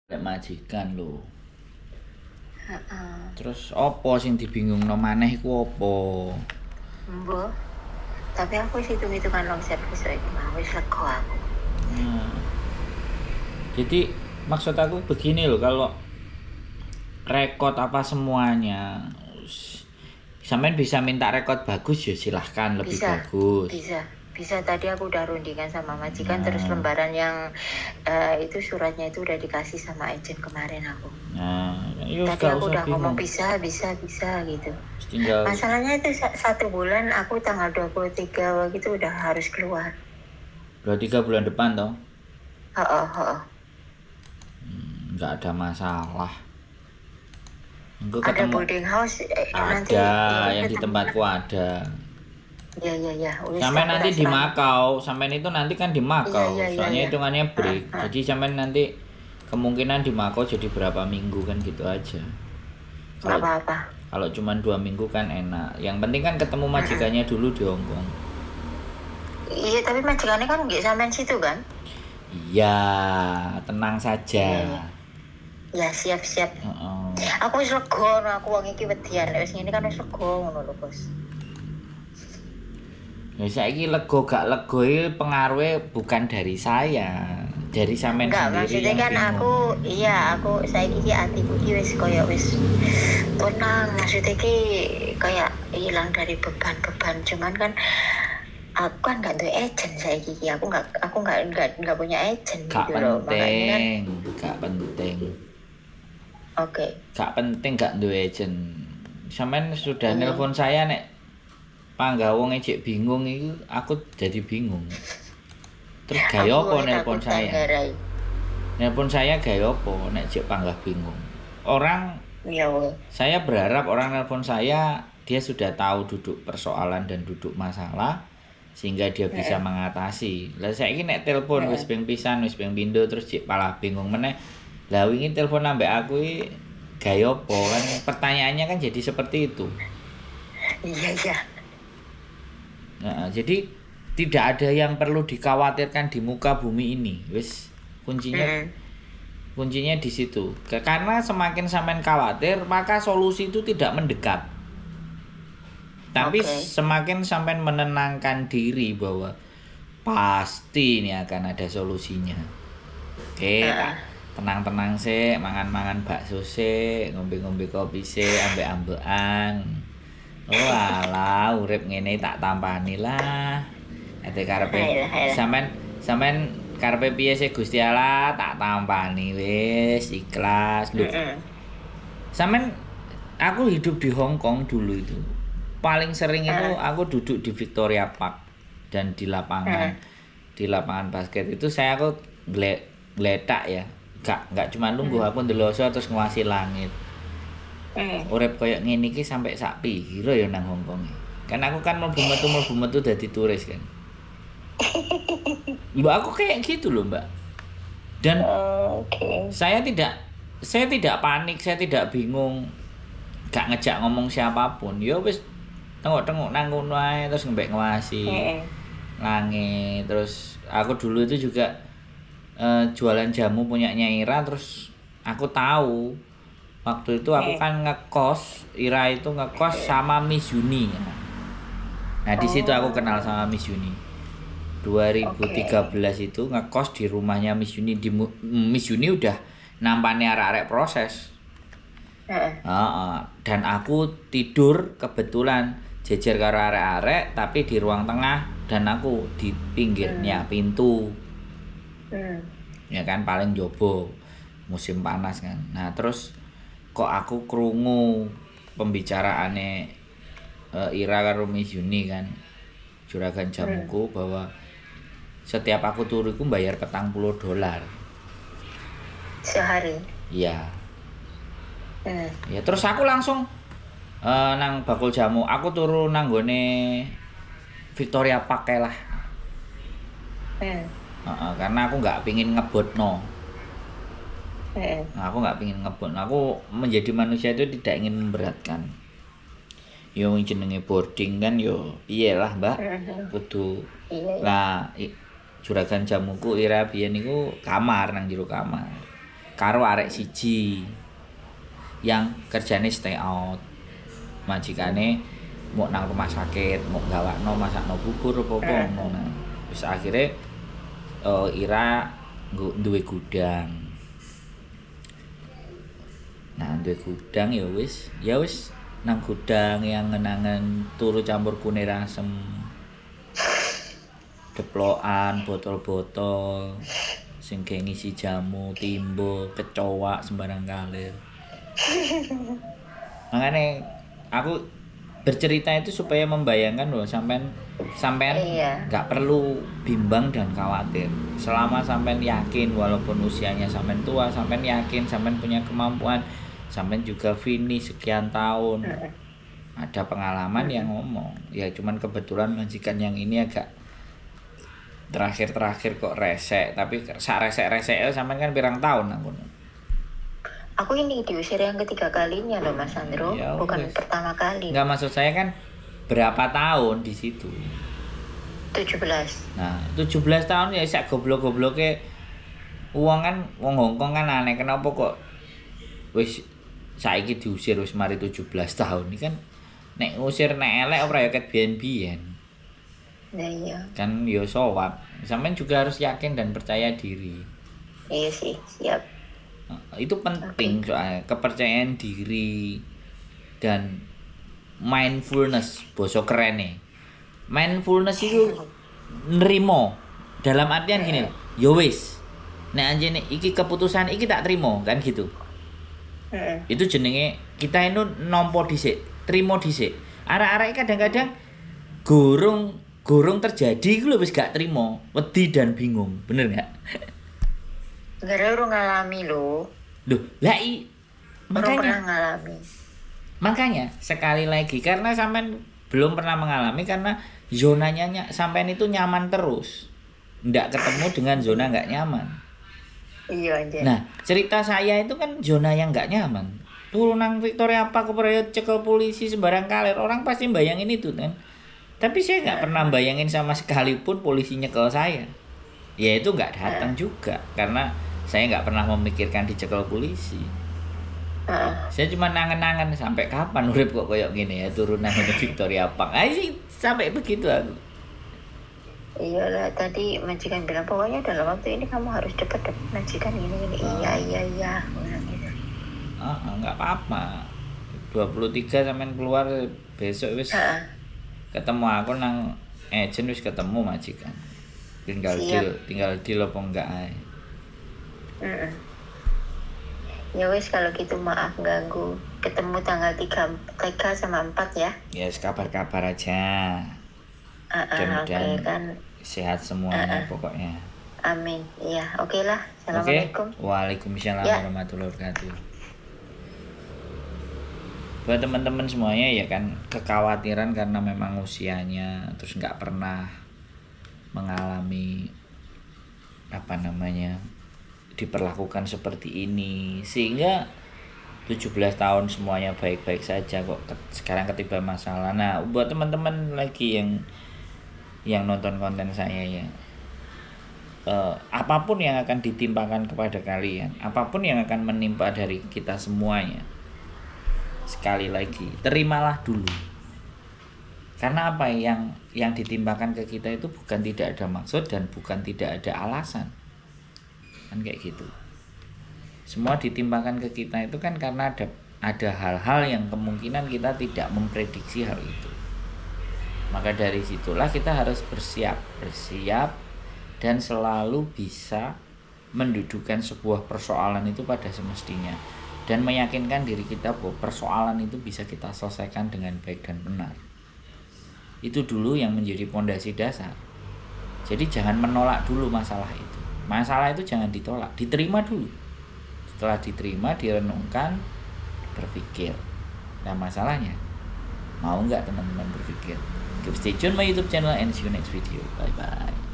Lek majikan lho. Heeh. Terus apa sing dibingungno maneh iku apa? Mbah. Tapi aku wis hitung-hitungan long service iki mah wis lega aku. Nah. Jadi maksud aku begini loh, kalau rekod apa semuanya sampean bisa minta rekod bagus ya silahkan, lebih Bisa, bagus. bisa tadi aku udah rundingan sama majikan, terus Nah, lembaran yang itu suratnya itu udah dikasih sama agent kemarin aku. ya Tadi gak aku usah udah ngomong bingung. bisa gitu. Tinggal Masalahnya itu 1 bulan aku tanggal 23 gitu udah harus keluar. 2-3 bulan depan toh. Heeh. Nggak ada masalah. Engko Ada ketemu boarding house nanti ada yang di ketemu. tempatku ada. Iya. Wis Sampai aku nanti tak di serahno. Makau, sampai itu nanti kan di Makau, soalnya Iya. hitungannya break. Heeh. Jadi sampai nanti kemungkinan di Makau jadi berapa minggu kan gitu aja. Nggak Kalau apa-apa. kalau cuma 2 minggu kan enak. Yang penting kan ketemu majikannya dulu di Hongkong. Iya, tapi majikannya kan nggak sampean situ kan? Iya, tenang saja. Iya. Ya siap. Heeh. Aku wis lega, aku wong iki wedian. Wis ngene kan wis lega ngono lho, Bos. Ya saiki lego gak lego iki pengaruhnya bukan dari saya, dari sampean Enggak, sendiri maksudnya yang kan bingung. aku saiki iki atiku iki wis koyo wis tenang, maksudnya iki kayak hilang dari beban-beban. Cuman kan aku kan nggak duwe agent saiki iki. Aku nggak punya agent Gak gitu loh. Makanya kan penting, gak penting. oke. Gak penting gak duwe agent. Sampean sudah Iya. nelpon saya nek panggah wong ejek bingung itu aku jadi bingung. Terus gaya Aku apa wong nelpon takut saya? tanggarai. Nelpon saya gaya apa nek jek panggah bingung. Orang Ya weh. saya berharap orang nelpon saya dia sudah tahu duduk persoalan dan duduk masalah sehingga dia bisa mengatasi. Lah saiki nek telepon wis ping pisan, wis ping pindho terus jek malah bingung meneh. Lah wingi telepon ambek aku iki gaya apa kan pertanyaannya kan jadi seperti itu. Iya. Nah, jadi tidak ada yang perlu dikhawatirkan di muka bumi ini. Wis kuncinya di situ. Karena semakin sampean khawatir, maka solusi itu tidak mendekat. Tapi semakin sampean menenangkan diri bahwa pasti ini akan ada solusinya. Oke, tenang-tenang sih, mangan-mangan bakso sih, ngombe-ngombe kopi sih, ambek-ambekan. Oh alah, urip ngene tak tampani lah. Ate karepe sampean karepe piye sih Gusti Allah tak tampani wis ikhlas. Lho. Sampean aku hidup di Hong Kong dulu itu. Paling sering itu aku duduk di Victoria Park dan di lapangan basket itu aku ngeletak ya. Enggak cuma nunggu aku ndeloso terus nguasi langit. Urip koyo ngene iki sampai sak piro ya nang Hong Kong. Kan aku kan mlebu metu dadi turis kan. Mbak aku kayak gitu loh, Mbak. Dan saya tidak panik, saya tidak bingung. Gak ngejak ngomong siapapun. Ya wis tengok-tengok nang kono ae terus ngembek ngwasi. Langit terus aku dulu itu juga jualan jamu punyanya Ira, terus aku tahu waktu itu aku kan ngekos, Ira itu ngekos sama Miss Yuni. Nah, di situ aku kenal sama Miss Yuni. 2013 itu ngekos di rumahnya Miss Yuni. Miss Yuni udah nampani arek-arek proses. Dan aku tidur kebetulan jejer karo arek-arek tapi di ruang tengah dan aku di pinggirnya pintu. Ya kan paling jobo musim panas kan. Nah, terus kok aku krungu pembicaraane Ira karo Miss Yuni kan, juragan jamuku, bahwa setiap aku turu iku bayar $40 sehari. Iya. Ya terus aku langsung nang bakul jamu, aku turu nang gone Victoria Park lah. Karena aku nggak pingin ngebotno. Aku nggak pingin ngebotno. Aku menjadi manusia itu tidak ingin memberatkan. Yo jenenge boarding kan yo iyalah Mbak. Kudu. Lah juragan jamuku Ira biyen niku kamar nang jero kamar. karo arek siji yang kerjane stay out. Majikane mau nang rumah sakit, mau gawakno masakno bubur apa-apa ngono. Terus akhirnya Ira duwe gudang. Nah, duwe gudang ya wis nang gudang yang ngenangan turu campur kunir asem. Deplokan botol-botol sing ngisi jamu, timbo, kecoa sembarang kalir. Makanya aku bercerita itu supaya membayangkan loh sampean nggak perlu bimbang dan khawatir. Selama sampean yakin walaupun usianya sampean tua, sampean yakin sampean punya kemampuan, sampean juga finish sekian tahun. Ada pengalaman yang ngomong. Ya cuman kebetulan majikan yang ini agak terakhir kok resek, tapi sak resek-resek sampean kan pirang tahun aku. Aku ini diusir yang ketiga kalinya loh Mas Sandro, Ya, bukan wes. pertama kali. Enggak, maksud saya kan berapa tahun di situ. 17. Nah, 17 tahun ya sak goblok-gobloke uang kan wong Hongkong kan aneh, kenapa kok wis saiki diusir wis mari 17 tahun. Ini kan nek ngusir nek elek ora ya ket biyen-biyen. Nah iya. Kan yo sowap. Sampeyan juga harus yakin dan percaya diri. Iya sih, siap. Itu penting soalnya kepercayaan diri dan mindfulness basa kerene. Mindfulness itu nrimo dalam artian gini loh, yo wis nek anjene iki keputusan iki tak trimo kan gitu. Itu jenenge kita itu nampa dhisik, trimo dhisik. Arek-arek kadang-kadang gurung terjadi iku lho wis gak trimo, wedi dan bingung, bener gak? Gara urung ngalami lho. Loh, lah Urung pernah ngalami. makanya sekali lagi karena sampean belum pernah mengalami karena zonanya sampean itu nyaman terus. Nggak ketemu dengan zona nggak nyaman. Iya aja. Nah, cerita saya itu kan zona yang nggak nyaman. Turun nang Victoria Park keprayot cekel polisi sembarang kalir, orang pasti bayangin itu kan. Tapi saya nggak pernah bayangin sama sekalipun polisi nyekel saya. Ya itu nggak datang juga karena saya nggak pernah memikirkan dicekel polisi. Saya cuma nangen-nangen sampai kapan urip kok koyok gini ya turun nang Victoria Park. Sih sampai begitu aku. Iyalah tadi majikan bilang pokoknya dalam waktu ini kamu harus cepet majikan ini. Iya. Bilang gitu. Nggak apa-apa. 23 sampean keluar besok wis ketemu aku nang agent wis ketemu majikan. Tinggal deal apa enggak ae. Ya wes kalau gitu maaf ganggu. Ketemu tanggal 3 sama 4 ya. Ya kabar-kabar aja. Oke kan. Sehat semuanya pokoknya. Amin. Iya, oke lah. Assalamualaikum. Waalaikumsalam warahmatullahi wabarakatuh. Buat teman-teman semuanya ya kan kekhawatiran karena memang usianya terus nggak pernah mengalami diperlakukan seperti ini sehingga 17 tahun semuanya baik-baik saja kok sekarang ketiba masalah. Nah, buat teman-teman lagi yang nonton konten saya ya, apapun yang akan ditimpakan kepada kalian, apapun yang akan menimpa dari kita semuanya, sekali lagi terimalah dulu. Karena apa yang ditimpakan ke kita itu bukan tidak ada maksud dan bukan tidak ada alasan. Kan kayak gitu. Semua ditimpakan ke kita itu kan karena ada hal-hal yang kemungkinan kita tidak memprediksi hal itu. Maka dari situlah kita harus bersiap dan selalu bisa mendudukan sebuah persoalan itu pada semestinya dan meyakinkan diri kita bahwa persoalan itu bisa kita selesaikan dengan baik dan benar. Itu dulu yang menjadi pondasi dasar. Jadi jangan menolak dulu masalah itu. Masalah itu jangan ditolak, diterima dulu. Setelah diterima, direnungkan, berpikir. Nah masalahnya, mau nggak teman-teman berpikir? Keep stay tune my YouTube channel and see you next video. Bye bye.